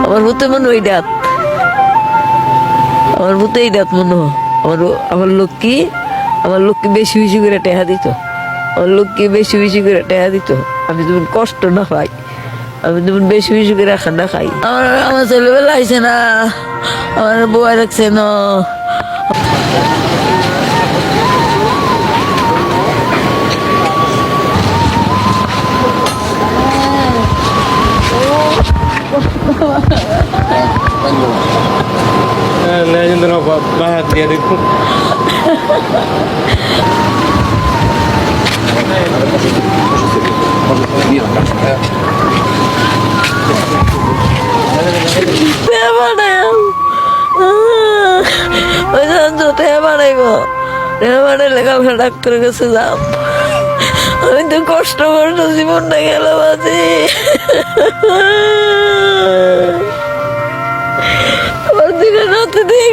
আমার ভূতে মনে ওই ডাত, আমার ভূতে এই ডাত মনে হয়। আমার লক্ষ্মী, আমার লক্ষ্মী বেশি বেশি করে টেহা দিত, আমার লক্ষ্মী বেশি বেশি করে টেহা দিত। আমি যেমন কষ্ট না পাই, আমি যেমন বেশি বেশি করে খানা খাই। আমার ছেলেবেলা আইসে না, আমার বউয়া রাখছে না। Legend of bahagia itu. ডাক্তারের কাছে যাম, আমি তো কষ্ট কষ্ট জীবনটা গেল বাজি। আমার দিকে রাতে দিয়ে